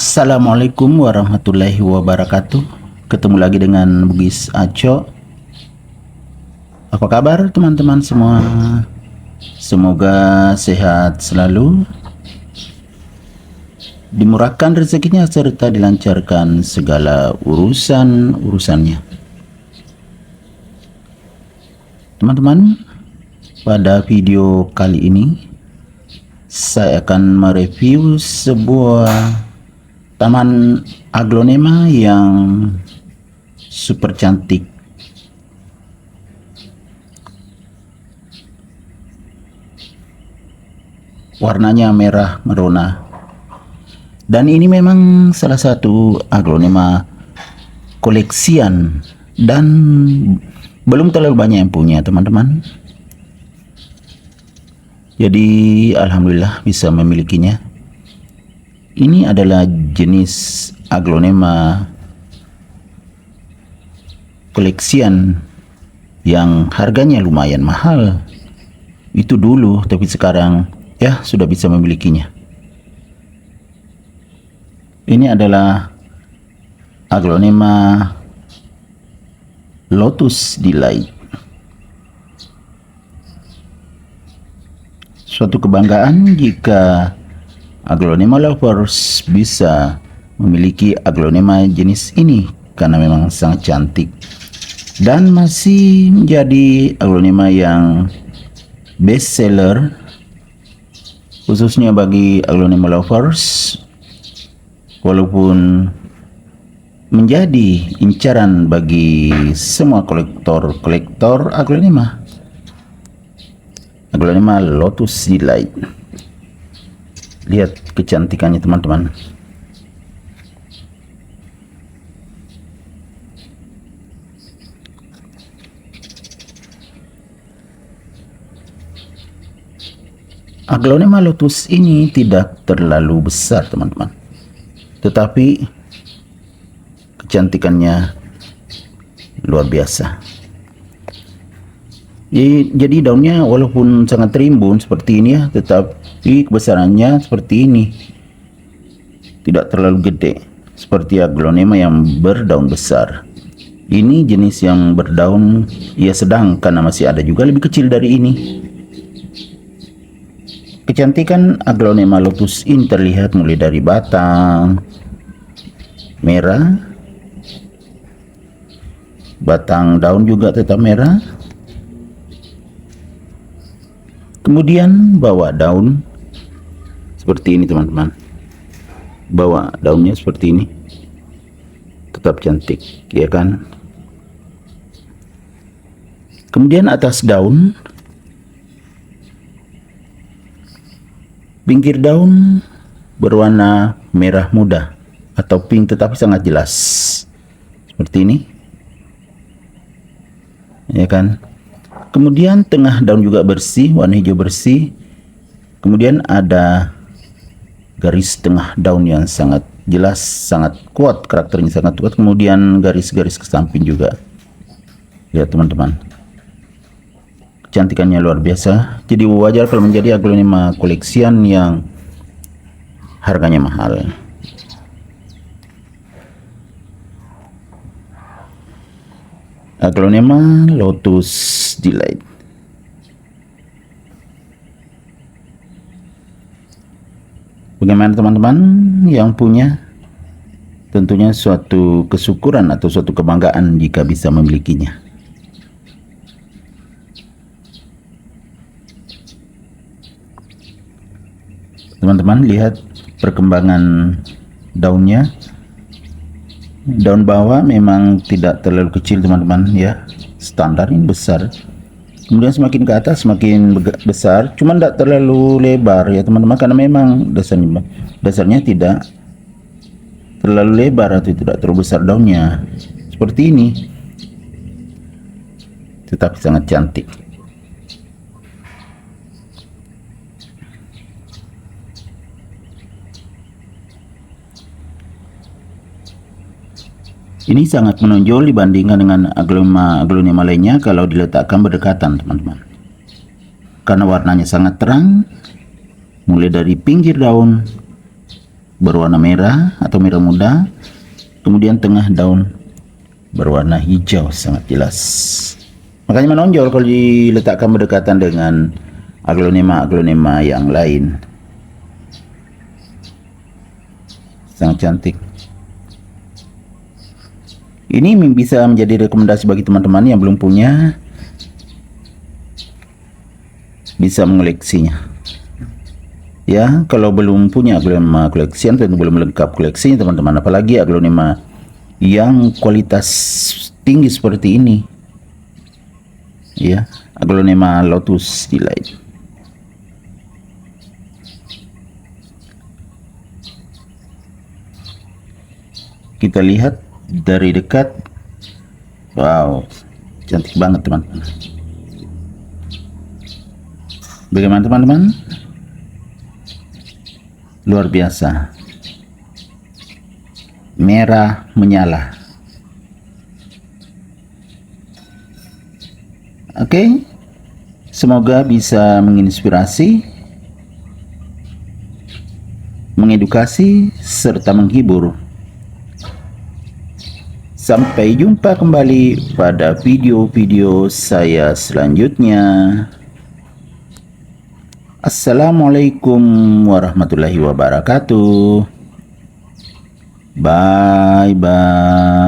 Assalamualaikum warahmatullahi wabarakatuh. Ketemu lagi dengan Bugis Aco. Apa kabar teman-teman semua? Semoga sehat selalu, dimurahkan rezekinya serta dilancarkan segala urusannya. Teman-teman, pada video kali ini saya akan mereview sebuah taman aglonema yang super cantik. Warnanya merah merona. Dan ini memang salah satu aglonema koleksian dan belum terlalu banyak yang punya, teman-teman. Jadi alhamdulillah bisa memilikinya. Ini adalah jenis aglonema koleksian yang harganya lumayan mahal. Itu dulu, tapi sekarang ya sudah bisa memilikinya. Ini adalah aglonema Lotus Delight. Suatu kebanggaan jika aglonema lovers bisa memiliki aglonema jenis ini karena memang sangat cantik dan masih menjadi aglonema yang best seller khususnya bagi aglonema lovers, walaupun menjadi incaran bagi semua kolektor aglonema Lotus Delight. Lihat kecantikannya, teman-teman. Aglonema Lotus ini tidak terlalu besar, teman-teman, tetapi kecantikannya luar biasa. Jadi daunnya walaupun sangat rimbun seperti ini ya, tetapi kebesarannya seperti ini. Tidak terlalu gede seperti aglonema yang berdaun besar. Ini jenis yang berdaun ya sedang, karena masih ada juga lebih kecil dari ini. Kecantikan aglonema Lotus ini terlihat mulai dari batang merah, batang daun juga tetap merah. Kemudian bawah daun seperti ini, teman-teman. Bawah daunnya seperti ini. Tetap cantik, ya kan? Kemudian atas daun, pinggir daun berwarna merah muda atau pink tetapi sangat jelas. Seperti ini. Ya kan? Kemudian tengah daun juga bersih, warna hijau bersih. Kemudian ada garis tengah daun yang sangat jelas, sangat kuat, karakternya sangat kuat. Kemudian garis-garis ke samping juga. Lihat, teman-teman. Kecantikannya luar biasa. Jadi wajar kalau menjadi aglonema koleksian yang harganya mahal. Aglonema Lotus Delight. Bagaimana teman-teman yang punya? Tentunya suatu kesyukuran atau suatu kebanggaan jika bisa memilikinya. Teman-teman lihat perkembangan daunnya. Daun bawah memang tidak terlalu kecil, teman-teman ya, standar ini besar. Kemudian semakin ke atas semakin besar, cuman tidak terlalu lebar ya, teman-teman, karena memang dasarnya tidak terlalu lebar atau tidak terlalu besar daunnya seperti ini, tetapi sangat cantik. Ini sangat menonjol dibandingkan dengan aglonema lainnya kalau diletakkan berdekatan, teman-teman. Karena warnanya sangat terang, mulai dari pinggir daun, berwarna merah atau merah muda, kemudian tengah daun berwarna hijau sangat jelas. Makanya menonjol kalau diletakkan berdekatan dengan aglonema yang lain. Sangat cantik. Ini bisa menjadi rekomendasi bagi teman-teman yang belum punya, bisa mengoleksinya. Ya, kalau belum punya aglonema koleksian tentu belum lengkap koleksinya teman-teman, apalagi aglonema yang kualitas tinggi seperti ini. Ya, aglonema Lotus Delight. Kita lihat dari dekat. Wow, cantik banget teman-teman. Bagaimana teman-teman? Luar biasa. Merah menyala. Oke. Semoga bisa menginspirasi, mengedukasi, serta menghibur. Sampai jumpa kembali pada video-video saya selanjutnya. Assalamualaikum warahmatullahi wabarakatuh. Bye bye.